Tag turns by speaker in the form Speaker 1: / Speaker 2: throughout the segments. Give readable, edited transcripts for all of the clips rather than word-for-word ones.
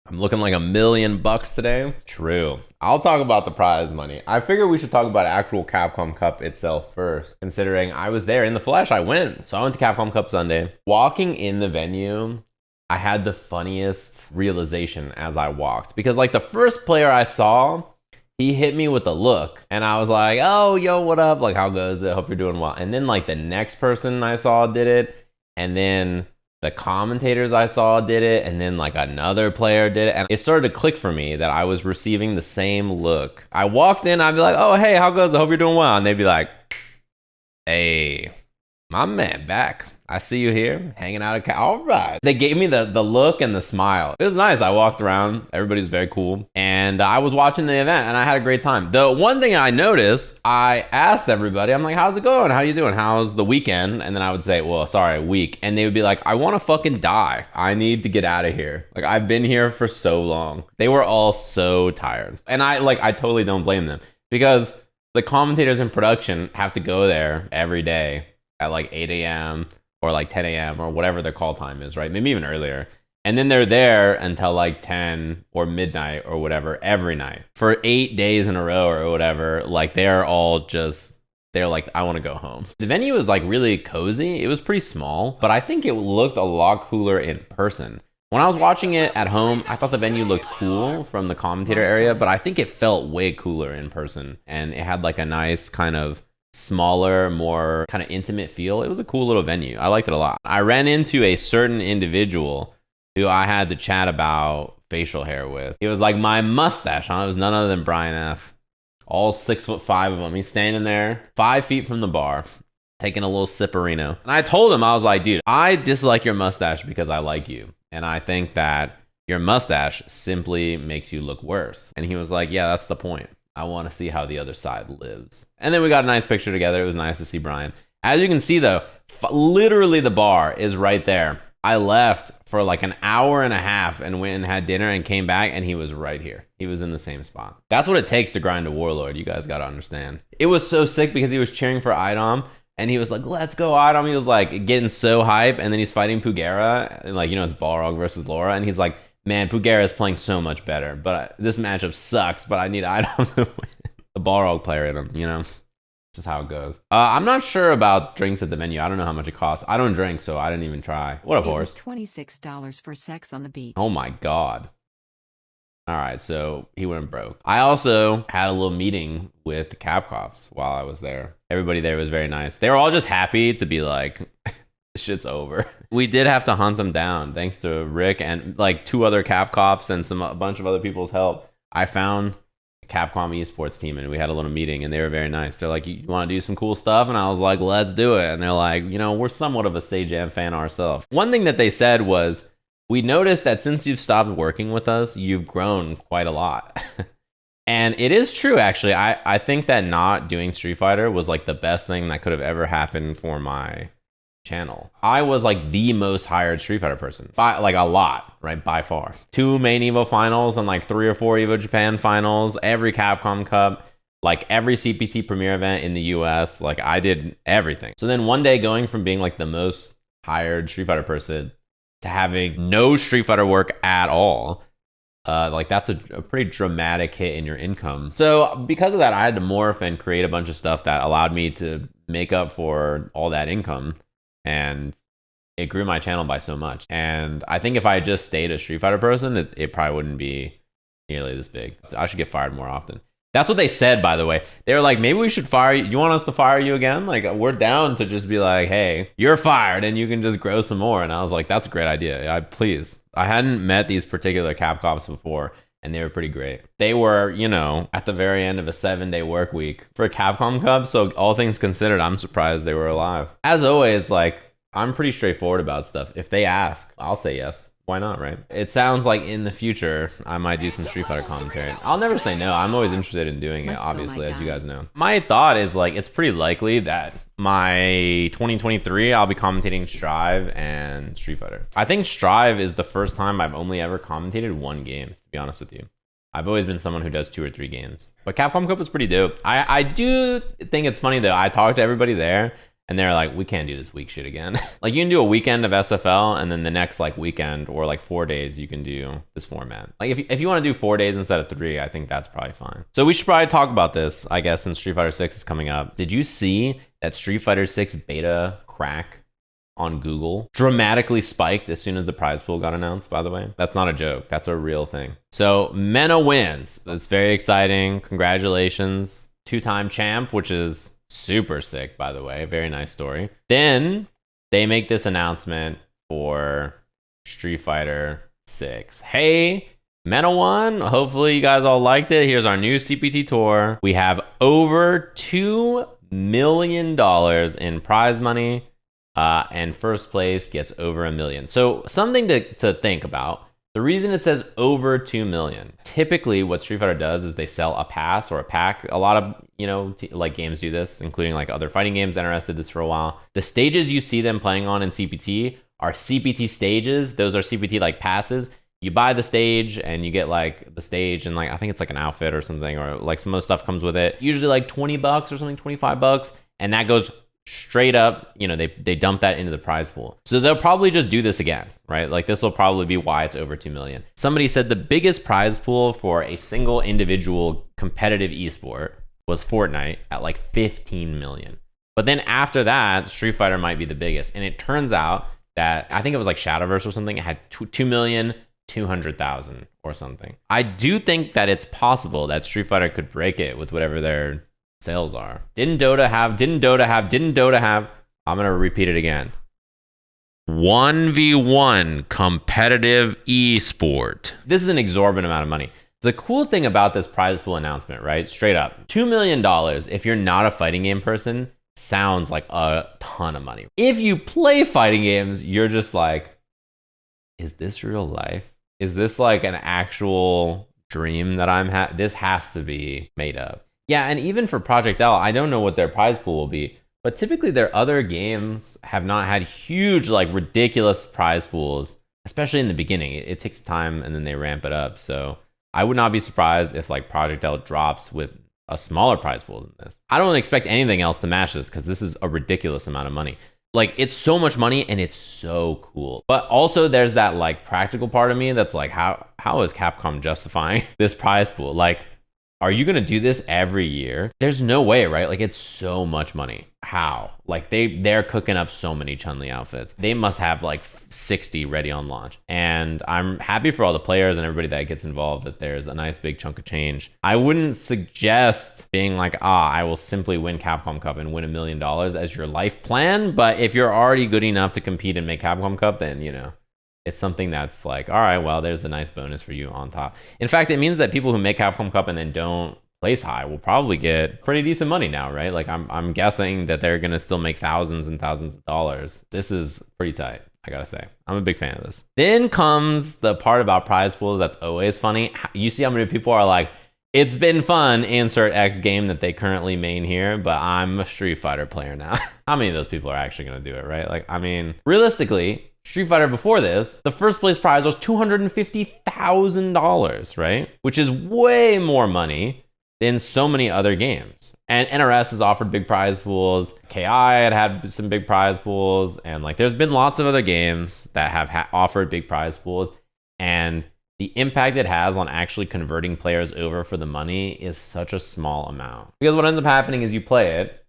Speaker 1: I'm looking like $1,000,000 today. True. I'll talk about the prize money. I figure we should talk about actual Capcom Cup itself first, considering I was there in the flesh. I went. So I went to Capcom Cup Sunday. Walking in the venue, I had the funniest realization as I walked. Because like the first player I saw, he hit me with a look. And I was like, oh, yo, what up? Like, how goes it? Hope you're doing well. And then like the next person I saw did it. And then the commentators I saw did it, and then like another player did it, and it started to click for me that I was receiving the same look. I walked in, I'd be like, oh, hey, how goes it? Hope you're doing well. And they'd be like, hey, my man back. I see you here, hanging out at all right. They gave me the look and the smile. It was nice. I walked around. Everybody's very cool. And I was watching the event, and I had a great time. The one thing I noticed, I asked everybody, I'm like, how's it going? How you doing? How's the weekend? And then I would say, well, sorry, week. And they would be like, I want to fucking die. I need to get out of here. Like, I've been here for so long. They were all so tired. And I totally don't blame them, because the commentators in production have to go there every day at like 8 a.m. or like 10 a.m. or whatever their call time is, right? Maybe even earlier. And then they're there until like 10 or midnight or whatever every night for 8 days in a row or whatever. Like they're like, I want to go home. The venue was like really cozy. It was pretty small, but I think it looked a lot cooler in person. When I was watching it at home, I thought the venue looked cool from the commentator area, but I think it felt way cooler in person. And it had like a nice kind of smaller, more kind of intimate feel. It was a cool little venue. I liked it a lot. I ran into a certain individual who I had to chat about facial hair with. He was like my mustache, huh? It was none other than Brian F. All 6'5" of him. He's standing there 5 feet from the bar, taking a little sipperino. And I told him, I was like, dude, I dislike your mustache because I like you. And I think that your mustache simply makes you look worse. And he was like, yeah, that's the point. I want to see how the other side lives. And then we got a nice picture together. It was nice to see Brian. As you can see though, literally the bar is right there. I left for like an hour and a half and went and had dinner and came back, and he was right here. He was in the same spot. That's what it takes to grind a Warlord. You guys got to understand. It was so sick because he was cheering for Idom, and he was like, let's go Idom. He was like getting so hype, and then he's fighting Pugera, and like, you know, it's Balrog versus Laura, and he's like, man, Pugera is playing so much better, but this matchup sucks, but I need Idom to win. The Balrog player in him, you know? Just how it goes. I'm not sure about drinks at the venue. I don't know how much it costs. I don't drink, so I didn't even try. What a horse.
Speaker 2: It was $26 for sex on the beach.
Speaker 1: Oh my God. All right, so he went broke. I also had a little meeting with the Capcoms while I was there. Everybody there was very nice. They were all just happy to be like, shit's over. We did have to hunt them down thanks to Rick and like 2 other Cap Cops and a bunch of other people's help. I found a Capcom esports team and we had a little meeting, and they were very nice. They're like, you want to do some cool stuff? And I was like, let's do it. And they're like, you know, we're somewhat of a Sajam fan ourselves. One thing that they said was, we noticed that since you've stopped working with us, you've grown quite a lot. And it is true, actually. I think that not doing Street Fighter was like the best thing that could have ever happened for my channel. I was like the most hired Street Fighter person by like a lot, right? By far. 2 main Evo finals and like 3 or 4 Evo Japan finals, every Capcom Cup, like every CPT Premier event in the US. Like I did everything. So then one day, going from being like the most hired Street Fighter person to having no Street Fighter work at all, like that's a pretty dramatic hit in your income. So because of that, I had to morph and create a bunch of stuff that allowed me to make up for all that income. And it grew my channel by so much. And I think if I had just stayed a Street Fighter person, it probably wouldn't be nearly this big. So I should get fired more often. That's what they said, by the way. They were like, maybe we should fire you. Do you want us to fire you again? Like, we're down to just be like, hey, you're fired and you can just grow some more. And I was like, that's a great idea. Please. I hadn't met these particular Capcoms before, and they were pretty great. They were, you know, at the very end of a 7-day work week for a Capcom Cup. So all things considered, I'm surprised they were alive. As always, like, I'm pretty straightforward about stuff. If they ask, I'll say yes. Why not, right? It sounds like in the future, I might do some Street Fighter commentary. I'll never say no. I'm always interested in doing it, obviously, as you guys know. My thought is like, it's pretty likely that my 2023, I'll be commentating Strive and Street Fighter. I think Strive is the first time I've only ever commentated 1 game, to be honest with you. I've always been someone who does 2 or 3 games. But Capcom Cup was pretty dope. I do think it's funny though. I talked to everybody there, And they're like, we can't do this week shit again. Like you can do a weekend of SFL and then the next like weekend or like 4 days you can do this format. Like if you want to do 4 days instead of 3, I think that's probably fine. So we should probably talk about this, I guess, since Street Fighter 6 is coming up. Did you see that Street Fighter 6 beta crack on Google dramatically spiked as soon as the prize pool got announced, by the way? That's not a joke. That's a real thing. So Mena wins. That's very exciting. Congratulations. 2-time champ, which is super sick, by the way. Very nice story. Then they make this announcement for Street Fighter 6. Hey, Mena won. Hopefully you guys all liked it. Here's our new CPT tour. We have over $2 million in prize money, and first place gets over $1 million. So something to think about. The reason it says over 2 million, typically what Street Fighter does is they sell a pass or a pack. A lot of, like games do this, including like other fighting games. NRS did this for a while. The stages you see them playing on in CPT are CPT stages. Those are CPT like passes. You buy the stage and you get like the stage and like, I think it's like an outfit or something, or like some of the stuff comes with it. Usually like $20 or something, $25. And that goes straight up, they dump that into the prize pool. So they'll probably just do this again, right? Like this will probably be why it's over 2 million. Somebody said the biggest prize pool for a single individual competitive esport was Fortnite at like 15 million. But then after that, Street Fighter might be the biggest. And it turns out that, I think it was like Shadowverse or something, it had 2,200,000 or something. I do think that it's possible that Street Fighter could break it with whatever their sales are. Didn't Dota have, I'm going to repeat it again. 1v1 competitive esport. This is an exorbitant amount of money. The cool thing about this prize pool announcement, right? Straight up, $2 million, if you're not a fighting game person, sounds like a ton of money. If you play fighting games, you're just like, is this real life? Is this like an actual dream that this has to be made up. Yeah, and even for Project L, I don't know what their prize pool will be, but typically their other games have not had huge, like ridiculous prize pools, especially in the beginning. It takes time and then they ramp it up. So I would not be surprised if like Project L drops with a smaller prize pool than this. I don't expect anything else to match this because this is a ridiculous amount of money. Like it's so much money and it's so cool. But also there's that like practical part of me that's like, how is Capcom justifying this prize pool? Like, are you going to do this every year? There's no way, right? Like it's so much money. How? Like they're cooking up so many Chun-Li outfits. They must have like 60 ready on launch. And I'm happy for all the players and everybody that gets involved that there's a nice big chunk of change. I wouldn't suggest being like, I will simply win Capcom Cup and win $1 million as your life plan. But if you're already good enough to compete and make Capcom Cup, then, it's something that's like, all right, well, there's a nice bonus for you on top. In fact, it means that people who make Capcom Cup and then don't place high will probably get pretty decent money now, right? Like I'm guessing that they're gonna still make thousands and thousands of dollars. This is pretty tight, I gotta say. I'm a big fan of this. Then comes the part about prize pools that's always funny. You see how many people are like, it's been fun, insert X game that they currently main here, but I'm a Street Fighter player now. How many of those people are actually gonna do it, right? Like, I mean, realistically, Street Fighter before this, the first place prize was $250,000, right? Which is way more money than so many other games. And NRS has offered big prize pools. KI had some big prize pools. And like there's been lots of other games that have offered big prize pools. And the impact it has on actually converting players over for the money is such a small amount. Because what ends up happening is you play it,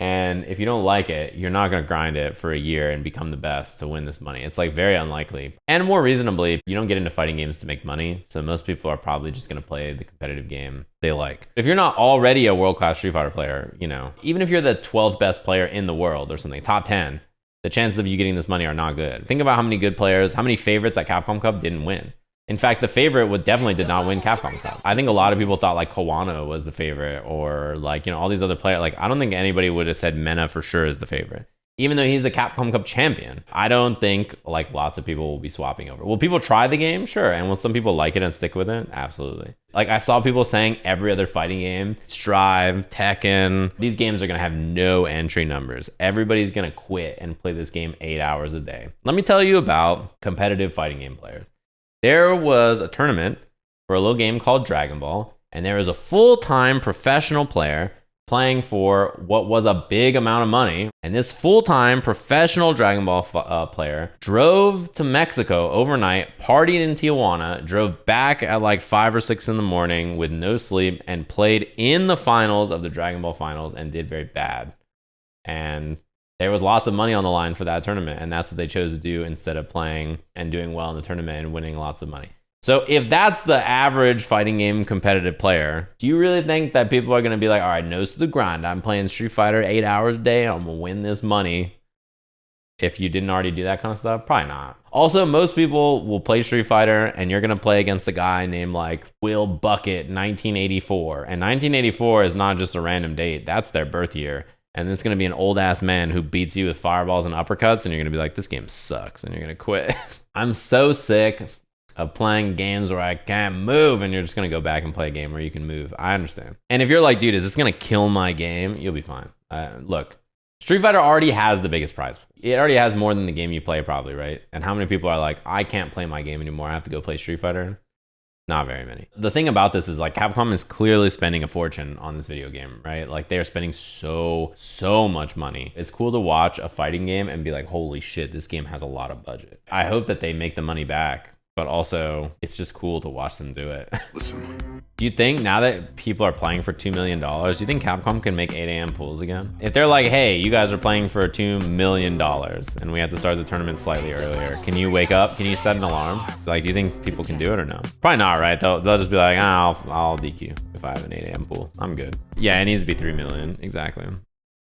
Speaker 1: and if you don't like it, you're not going to grind it for a year and become the best to win this money. It's like very unlikely. And more reasonably, you don't get into fighting games to make money. So most people are probably just going to play the competitive game they like. If you're not already a world-class Street Fighter player, even if you're the 12th best player in the world or something, top 10, the chances of you getting this money are not good. Think about how many good players, how many favorites at Capcom Cup didn't win. In fact, the favorite definitely did not win Capcom Cup. I think a lot of people thought like Kawano was the favorite, or like, all these other players. Like, I don't think anybody would have said Mena for sure is the favorite. Even though he's a Capcom Cup champion, I don't think like lots of people will be swapping over. Will people try the game? Sure. And will some people like it and stick with it? Absolutely. Like I saw people saying every other fighting game, Strive, Tekken, these games are going to have no entry numbers. Everybody's going to quit and play this game 8 hours a day. Let me tell you about competitive fighting game players. There was a tournament for a little game called Dragon Ball, and there was a full-time professional player playing for what was a big amount of money. And this full-time professional Dragon Ball player drove to Mexico overnight, partied in Tijuana, drove back at like 5 or 6 in the morning with no sleep, and played in the finals of the Dragon Ball finals and did very bad. And there was lots of money on the line for that tournament, and that's what they chose to do instead of playing and doing well in the tournament and winning lots of money. So if that's the average fighting game competitive player, do you really think that people are going to be like, all right, nose to the grind, I'm playing Street Fighter 8 hours a day, I'm going to win this money, if you didn't already do that kind of stuff? Probably not. Also, most people will play Street Fighter and you're going to play against a guy named like Will Bucket 1984. And 1984 is not just a random date, that's their birth year. And it's going to be an old ass man who beats you with fireballs and uppercuts, and you're going to be like, this game sucks, and you're going to quit. I'm so sick of playing games where I can't move, and you're just going to go back and play a game where you can move. I understand. And if you're like, dude, is this going to kill my game? You'll be fine. Look, Street Fighter already has the biggest prize. It already has more than the game you play probably, right? And how many people are like, I can't play my game anymore, I have to go play Street Fighter? Not very many. The thing about this is like Capcom is clearly spending a fortune on this video game, right? Like they're spending so much money. It's cool to watch a fighting game and be like, holy shit, this game has a lot of budget. I hope that they make the money back, but also it's just cool to watch them do it.
Speaker 3: Listen.
Speaker 1: Do you think now that people are playing for $2 million, do you think Capcom can make 8 a.m. pools again? If they're like, hey, you guys are playing for $2 million and we have to start the tournament slightly earlier, can you wake up? Can you set an alarm? Like, do you think people can do it or no? Probably not, right? They'll just be like, I'll DQ if I have an 8 a.m. pool. I'm good. Yeah, it needs to be 3 million. Exactly.